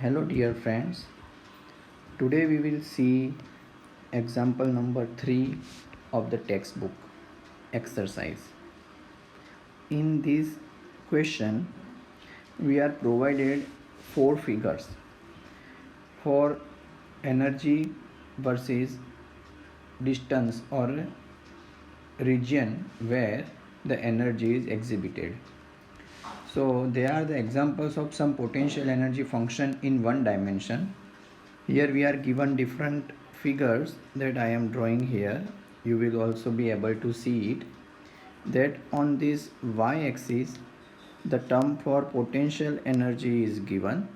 Hello dear friends, today we will see example number 3 of the textbook exercise. In this question we are provided 4 figures for energy versus distance or region where the energy is exhibited. So they are the examples of some potential energy function in one dimension. Here we are given different figures that I am drawing here. You will also be able to see it, that on this y-axis the term for potential energy is given,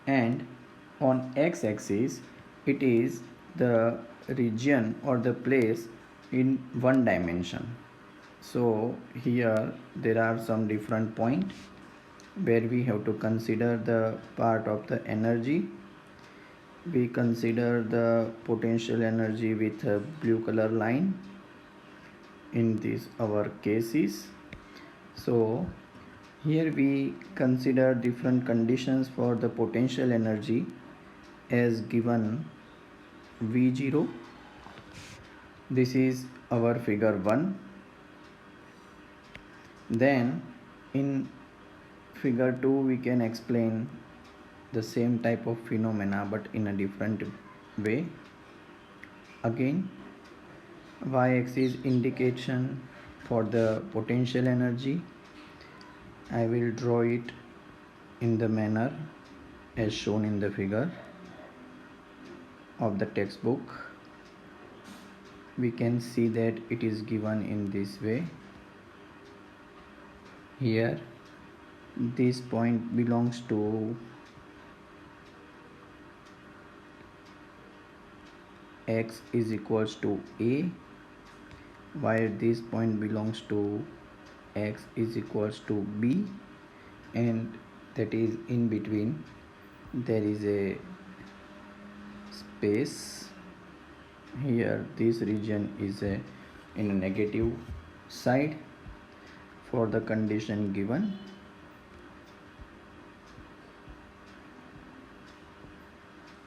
and on x-axis it is the region or the place in one dimension. So here there are some different points where we have to consider the part of the energy. We consider the potential energy with a blue color line in this our cases. So here we consider different conditions for the potential energy as given V0. This is our figure 1. Then in figure 2 we can explain the same type of phenomena but in a different way. Again, y-axis indication for the potential energy. I will draw it in the manner as shown in the figure of the textbook. We can see that it is given in this way. Here this point belongs to x is equals to a, while this point belongs to x is equals to b, and that is in between there is a space. Here this region is in a negative side for the condition given.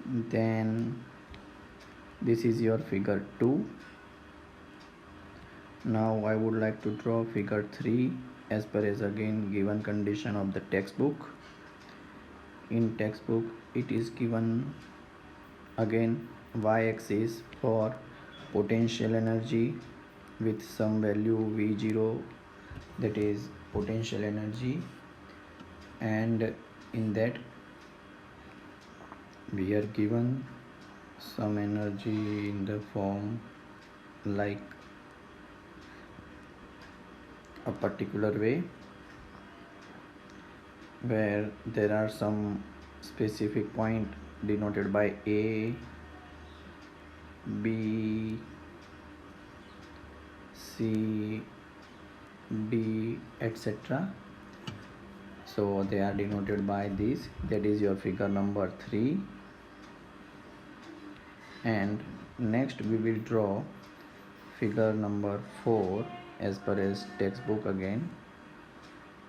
Then this is your figure 2. Now I would like to draw figure 3 as per as again given condition of the textbook. In textbook it is given again y-axis for potential energy with some value V0, that is potential energy, and in that we are given some energy in the form like a particular way, where there are some specific point denoted by A, B, C, D, etc. So they are denoted by this. That is your figure number 3. And next we will draw figure number 4 as per as textbook again,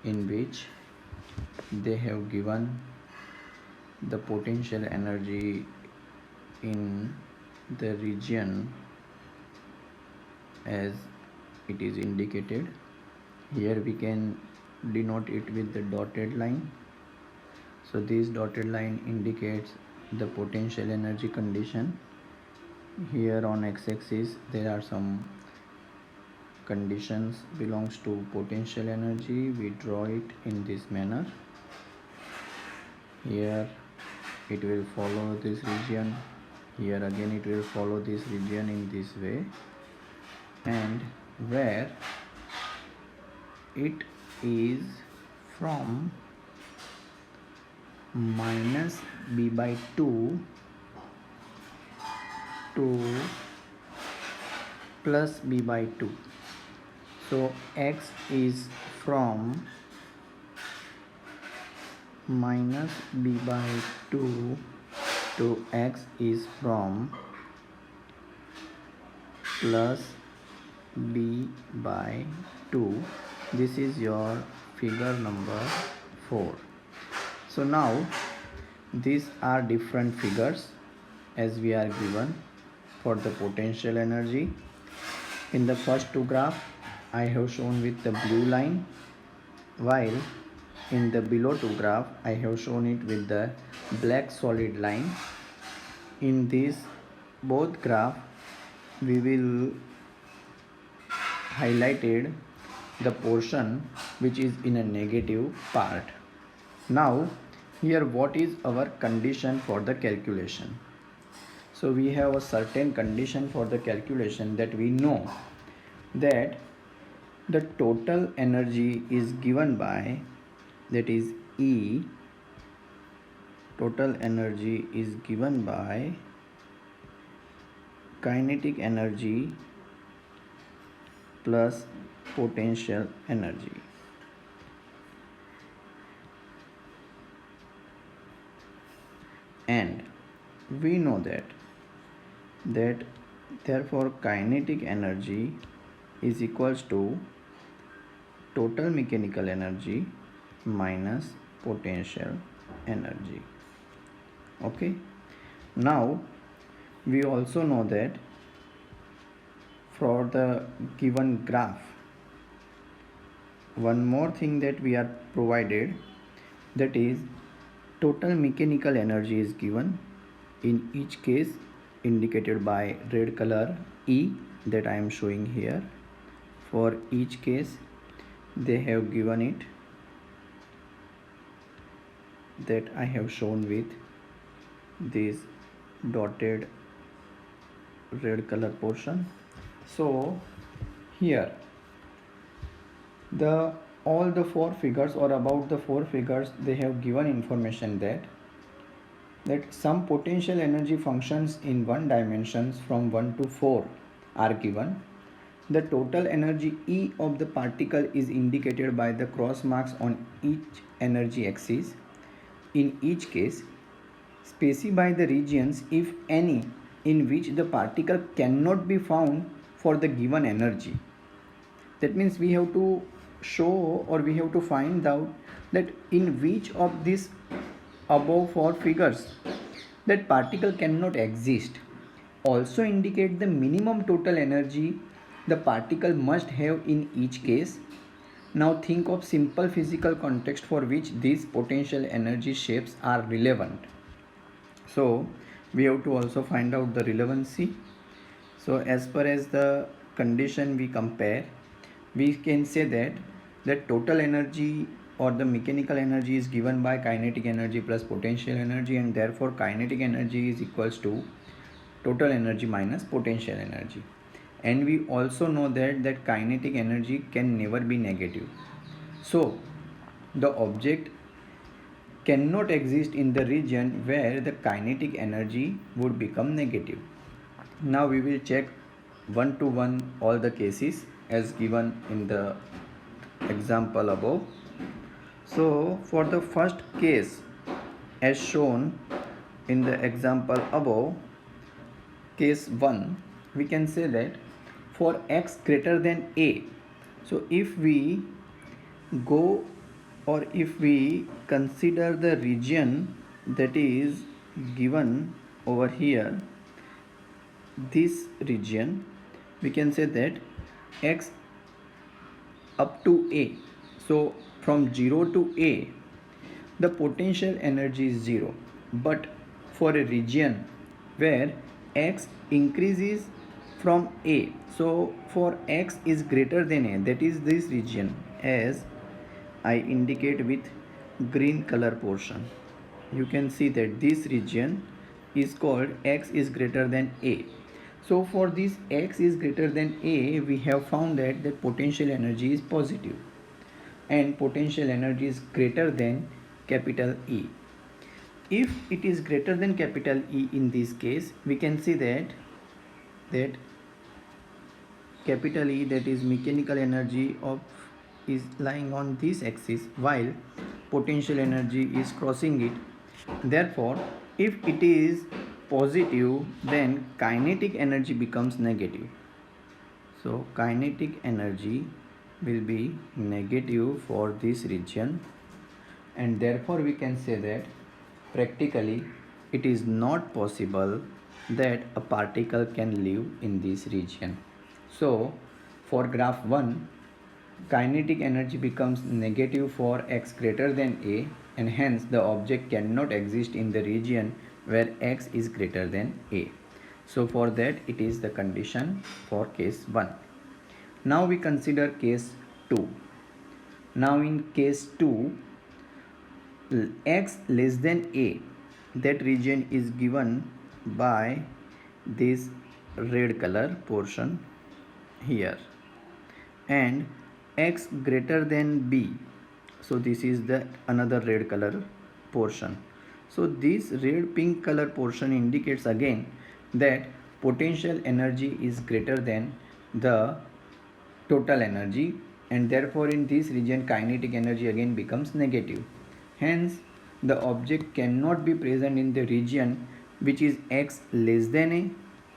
in which they have given the potential energy in the region as it is indicated. Here we can denote it with the dotted line. So this dotted line indicates the potential energy condition. Here on x-axis there are some conditions belongs to potential energy. We draw it in this manner. Here it will follow this region, here again it will follow this region in this way, and where it is from minus b by 2 to plus b by 2. So x is from minus b by 2 to x is from plus b by 2. This is your figure number 4. So now these are different figures as we are given for the potential energy. In the first two graph I have shown with the blue line, while in the below two graph I have shown it with the black solid line. In these both graph we will highlighted the portion which is in a negative part. Now here what is our condition for the calculation? So we have a certain condition for the calculation, that we know that the total energy is given by, that is E, total energy is given by kinetic energy plus potential energy. And we know that therefore kinetic energy is equals to total mechanical energy minus potential energy. Okay, now we also know that for the given graph, one more thing that we are provided, that is total mechanical energy is given, in each case indicated by red color E that I am showing here. For each case they have given it, that I have shown with this dotted red color portion. So here all the four figures, or about the four figures, they have given information that some potential energy functions in one dimensions from 1 to 4 are given. The total energy E of the particle is indicated by the cross marks on each energy axis. In each case, specify the regions, if any, in which the particle cannot be found for the given energy. That means we have to show, or we have to find out that in which of these above four figures that particle cannot exist. Also indicate the minimum total energy the particle must have in each case. Now think of simple physical context for which these potential energy shapes are relevant. So we have to also find out the relevancy. So as per as the condition we compare, we can say that total energy or the mechanical energy is given by kinetic energy plus potential energy, and therefore kinetic energy is equals to total energy minus potential energy. And we also know that kinetic energy can never be negative. So the object cannot exist in the region where the kinetic energy would become negative. Now we will check one to one all the cases as given in the example above. So for the first case as shown in the example above, case 1, we can say that for x greater than a, so if we go, or if we consider the region that is given over here, this region, we can say that x up to a, so from 0 to a the potential energy is 0, but for a region where x increases from a, so for x is greater than a, that is this region, as I indicate with green color portion, you can see that this region is called x is greater than a. So for this x is greater than a, we have found that the potential energy is positive and potential energy is greater than capital E. If it is greater than capital E in this case, we can see that capital E, that is mechanical energy of, is lying on this axis, while potential energy is crossing it. Therefore if it is positive, then kinetic energy becomes negative. So kinetic energy will be negative for this region, and therefore we can say that practically it is not possible that a particle can live in this region. So for graph 1, kinetic energy becomes negative for x greater than a, and hence the object cannot exist in the region where x is greater than a. So for that it is the condition for case 1. Now we consider case 2. Now in case 2, x less than a, that region is given by this red color portion here, and x greater than b, so this is the another red color portion. So this red pink color portion indicates again that potential energy is greater than the total energy, and therefore in this region kinetic energy again becomes negative. Hence the object cannot be present in the region which is x less than a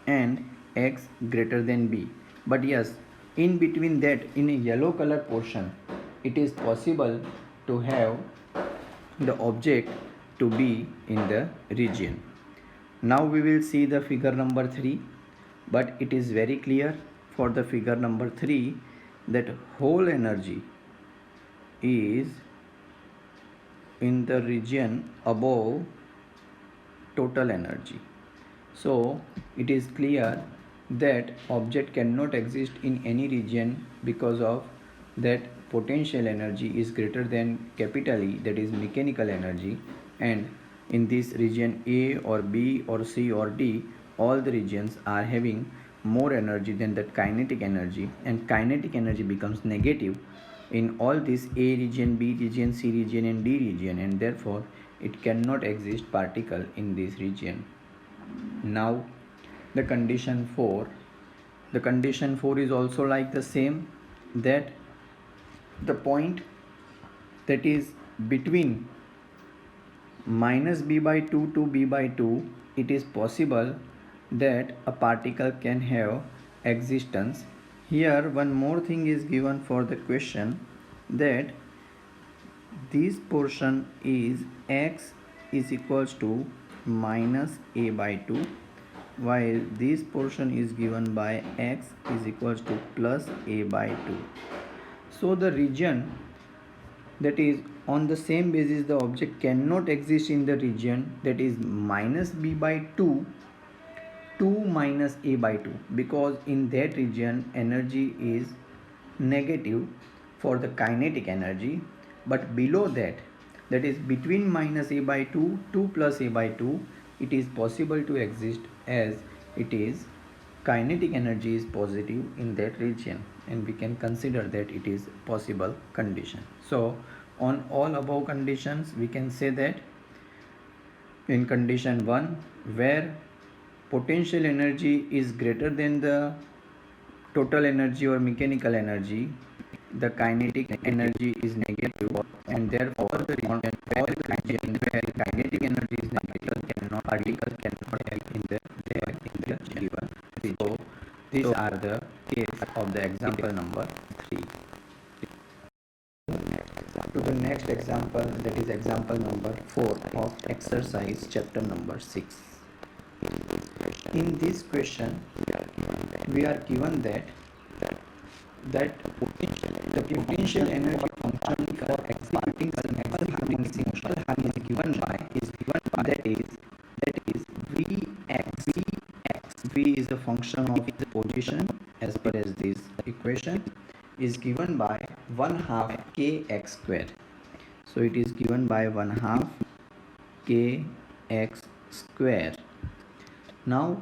and x greater than b. But yes, in between that, in a yellow color portion, it is possible to have the object to be in the region. Now we will see the figure number 3, but it is very clear for the figure number 3 that whole energy is in the region above total energy. So it is clear that object cannot exist in any region because of that potential energy is greater than capital E, that is mechanical energy, and in this region A or B or C or D, all the regions are having more energy than that kinetic energy, and kinetic energy becomes negative in all this A region, B region, C region and D region, and therefore it cannot exist particle in this region. Now the condition 4. The condition 4 is also like the same, that the point that is between minus b by 2 to b by 2, it is possible that a particle can have existence. Here one more thing is given for the question, that this portion is x is equals to minus a by 2, while this portion is given by x is equals to plus a by 2. So the region that is on the same basis, the object cannot exist in the region that is minus b by 2 to minus a by 2, because in that region energy is negative for the kinetic energy. But below that, that is between minus a by 2 to plus a by 2, it is possible to exist, as it is kinetic energy is positive in that region, and we can consider that it is possible condition. So on all above conditions, we can say that in condition 1, where potential energy is greater than the total energy or mechanical energy, the kinetic energy is negative, and therefore the region where kinetic energy is negative, particle cannot act in the given region. So these are the case of the example number 3. To the next example, that is example number 4 of exercise chapter number 6. In this question, we are given that the potential energy function for executing simple harmonic is given by that is Vx. V is a function of the position as per as this equation is given by 1/2 kx square. So it is given by 1/2 kx square. Now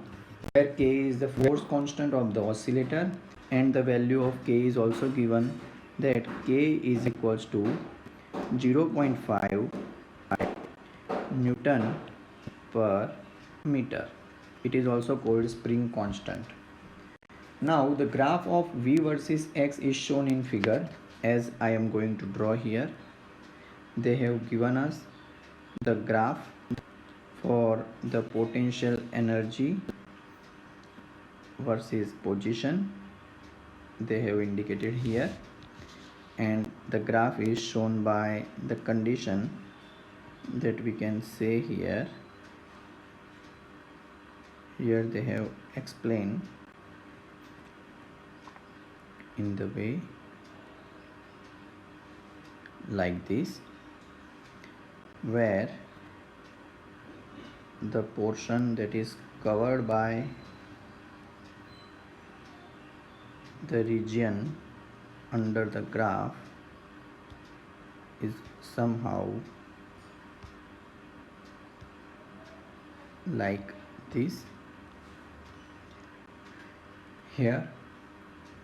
where k is the force constant of the oscillator, and the value of k is also given, that k is equals to 0.5 Newton per meter. It is also called spring constant. Now the graph of V versus X is shown in figure, as I am going to draw here. They have given us the graph for the potential energy versus position, they have indicated here, and the graph is shown by the condition that we can say here they have explained in the way like this, where the portion that is covered by the region under the graph is somehow like this. Here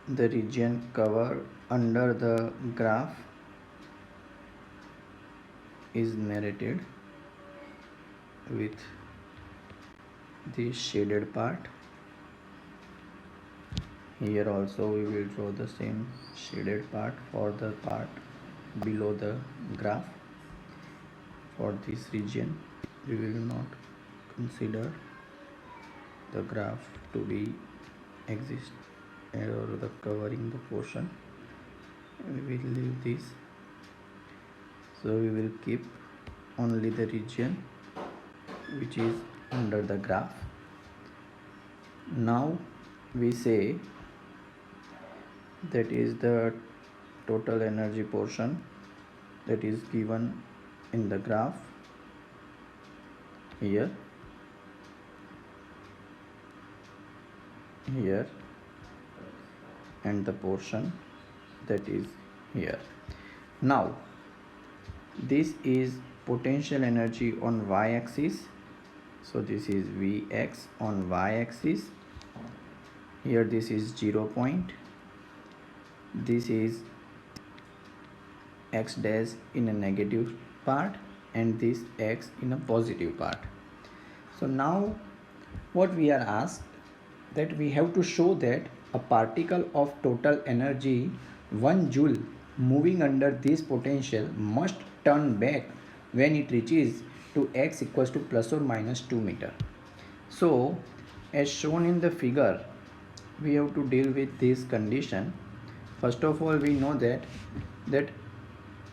the region covered under the graph is narrated with the shaded part. Here also we will draw the same shaded part for the part below the graph. For this region we will not consider the graph to be exist or the covering the portion. We will leave this, so we will keep only the region which is under the graph. Now we say that is the total energy portion that is given in the graph here, and the portion that is here. Now this is potential energy on y-axis, so this is Vx on y-axis. Here this is 0 point, this is x dash in a negative part and this x in a positive part. So now what we are asked, that we have to show that a particle of total energy 1 joule moving under this potential must turn back when it reaches to x equals to plus or minus 2 meter. So as shown in the figure, we have to deal with this condition. First of all, we know that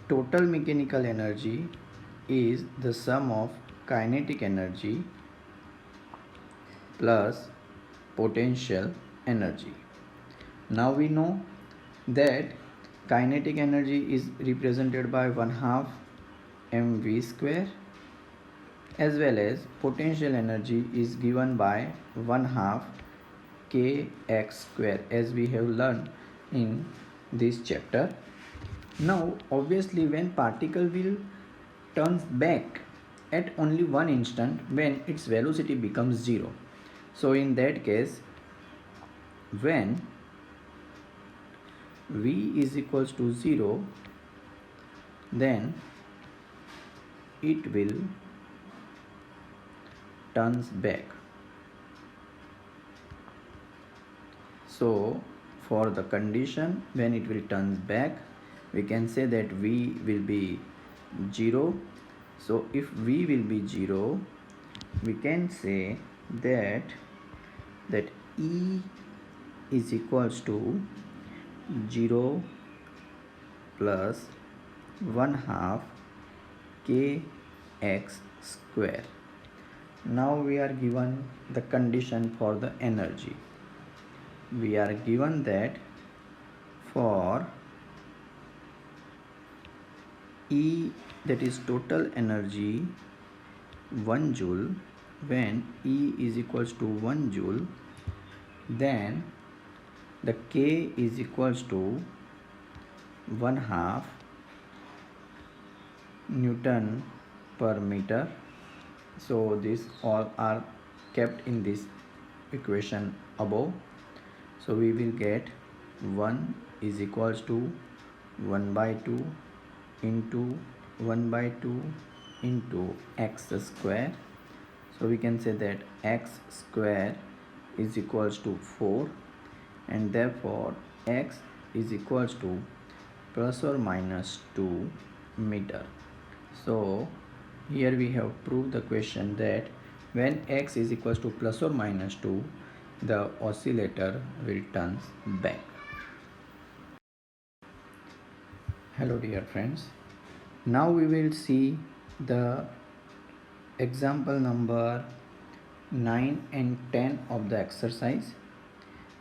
total mechanical energy is the sum of kinetic energy plus potential energy. Now we know that kinetic energy is represented by 1/2 mv square, as well as potential energy is given by 1/2 kx square, as we have learned in this chapter. Now obviously when particle will turns back at only one instant when its velocity becomes 0. So in that case, when v is equals to 0, then it will turns back. So for the condition when it will turns back, we can say that v will be 0. So if v will be 0, we can say that E is equals to 0 plus 1/2 kx square. Now we are given the condition for the energy. We are given that for E, that is total energy 1 joule, when E is equals to 1 joule, then the K is equals to 1/2 Newton per meter. So these all are kept in this equation above. So we will get 1 is equals to 1/2 into 1/2 into x square. So we can say that x square is equals to 4, and therefore x is equals to plus or minus 2 meter. So here we have proved the question that when x is equals to plus or minus 2, the oscillator will turn back. Hello dear friends, now we will see the example number 9 and 10 of the exercise.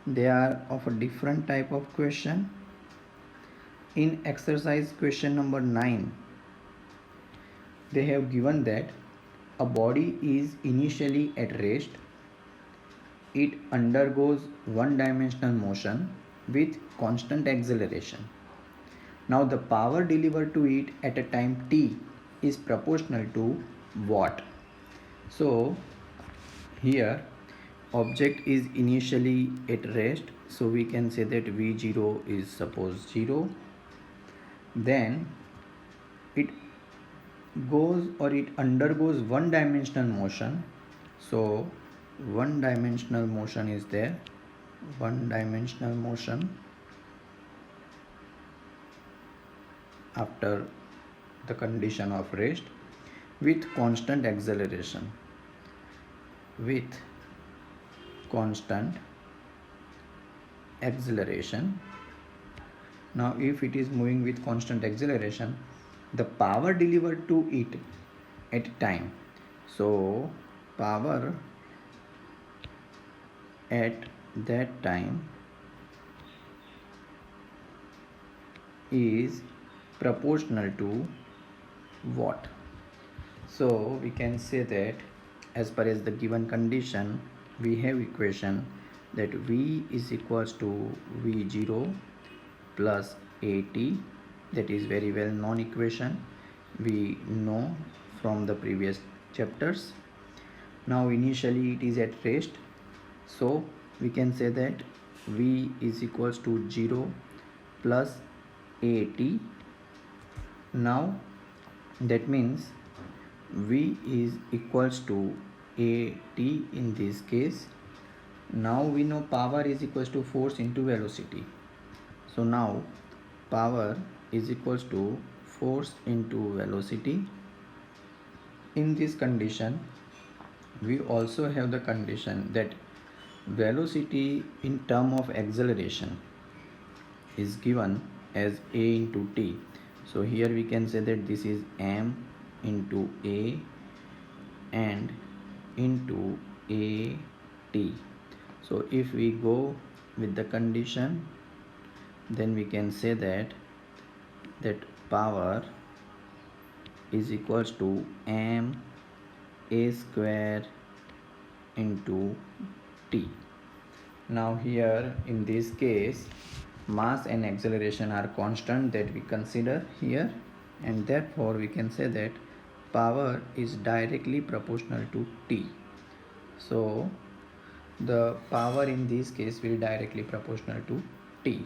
They are of a different type of question. In exercise question number 9, they have given that a body is initially at rest. It undergoes one-dimensional motion with constant acceleration. Now the power delivered to it at a time t is proportional to what? So here object is initially at rest, so we can say that v0 is suppose 0. Then it goes or it undergoes one dimensional motion, so one dimensional motion is there, one dimensional motion after the condition of rest with constant acceleration, with constant acceleration. Now if it is moving with constant acceleration, the power delivered to it at time, so power at that time is proportional to what? So we can say that as per as the given condition, we have equation that v is equals to v0 plus at, that is very well known equation, we know from the previous chapters. Now initially it is at rest, so we can say that v is equals to 0 plus at. Now that means v is equals to at in this case. Now we know power is equals to force into velocity, so now power is equals to force into velocity. In this condition we also have the condition that velocity in term of acceleration is given as a into t. So here we can say that this is m into a and into a t. So if we go with the condition, then we can say that power is equals to m a square into t. Now here in this case mass and acceleration are constant that we consider here, and therefore we can say that power is directly proportional to t. So the power in this case will directly proportional to t.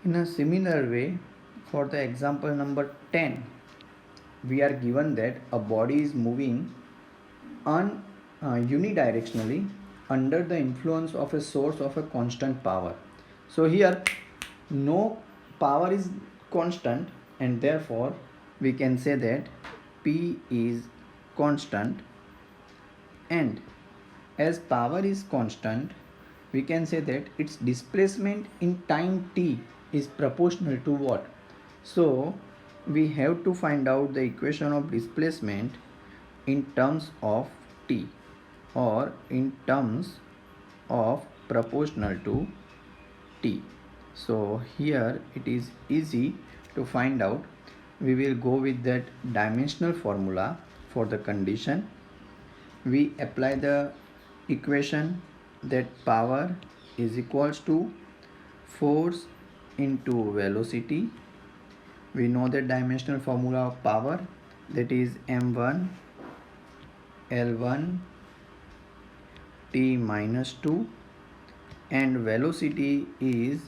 In a similar way, for the example number 10, we are given that a body is moving unidirectionally under the influence of a source of a constant power. So here no power is constant, and therefore we can say that P is constant, and as power is constant, we can say that its displacement in time t is proportional to what? So we have to find out the equation of displacement in terms of t or in terms of proportional to t. So here it is easy to find out. We will go with that dimensional formula for the condition. We apply the equation that power is equals to force into velocity. We know the dimensional formula of power, that is m1 l1 t minus 2, and velocity is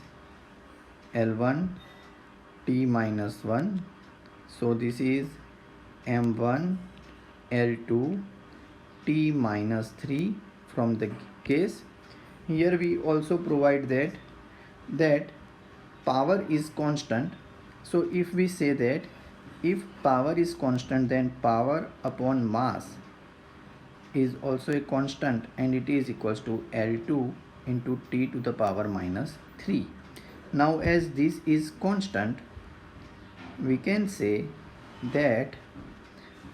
l1 t minus 1. So this is m1 l2 t minus 3 from the case. Here we also provide that power is constant. So if we say that if power is constant, then power upon mass is also a constant, and it is equals to L2 into t to the power minus 3. Now as this is constant, we can say that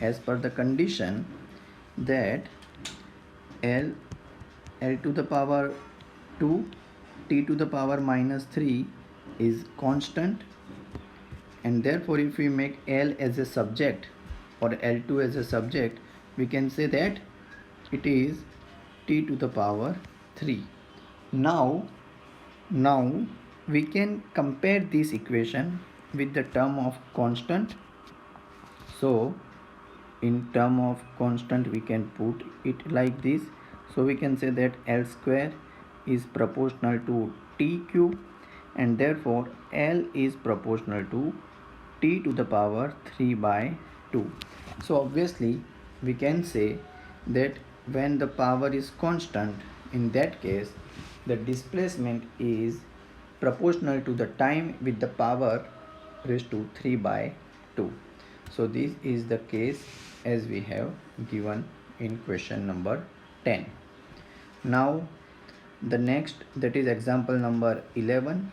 as per the condition that L to the power 2 t to the power minus 3 is constant, and therefore if we make L as a subject or L2 as a subject, we can say that it is t to the power 3. Now we can compare this equation with the term of constant. So in term of constant we can put it like this. So we can say that L square is proportional to t cube, and therefore L is proportional to t to the power 3 by 2. So obviously we can say that when the power is constant, in that case the displacement is proportional to the time with the power raised to 3 by 2. So this is the case as we have given in question number 10. Now the next, that is example number 11,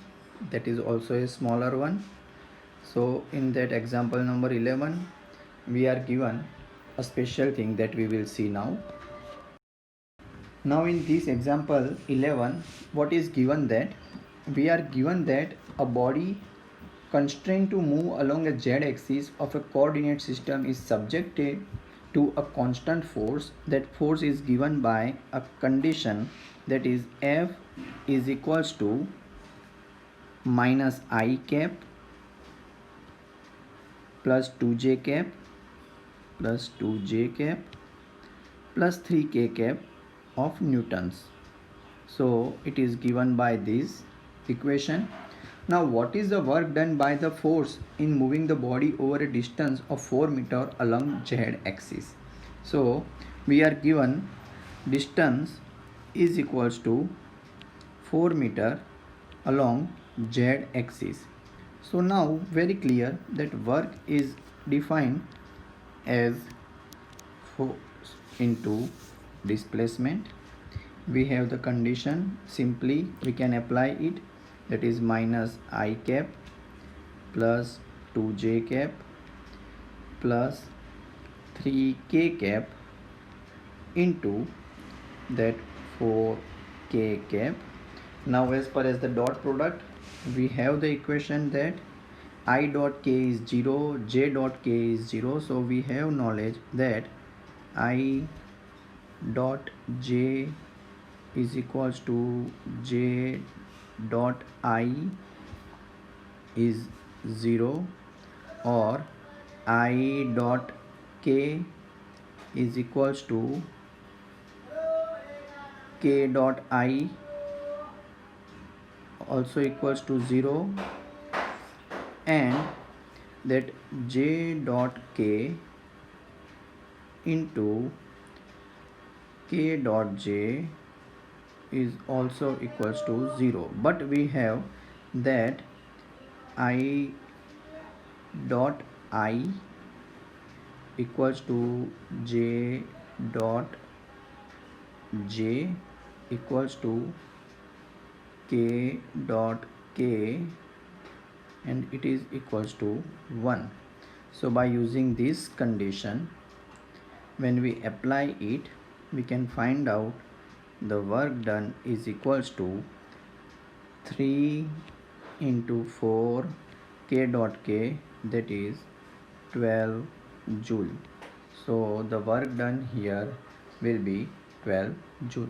that is also a smaller one. So in that example number 11 we are given a special thing that we will see now. Now in this example 11, what is given, that we are given that a body constrained to move along a z-axis of a coordinate system is subjected to a constant force. That force is given by a condition, that is F is equals to minus I cap plus 2j cap plus 2j cap plus 3k cap of newtons. So it is given by this equation. Now what is the work done by the force in moving the body over a distance of 4 meter along z axis? So we are given distance is equals to 4 meter along z axis. So now very clear that work is defined as force into displacement. We have the condition, simply we can apply it, that is minus I cap plus 2j cap plus 3k cap into that 4k cap. Now as per as the dot product, we have the equation that I dot k is 0, j dot k is 0. So we have knowledge that I dot j is equals to j dot I is 0, or I dot k is equals to k dot I also equals to 0, and that j dot k into k dot j is also equals to 0. But we have that I dot I equals to j dot j equals to k dot k, and it is equals to 1. So by using this condition, when we apply it, we can find out the work done is equals to 3 into 4 k dot k, that is 12 joule. So the work done here will be 12 joule.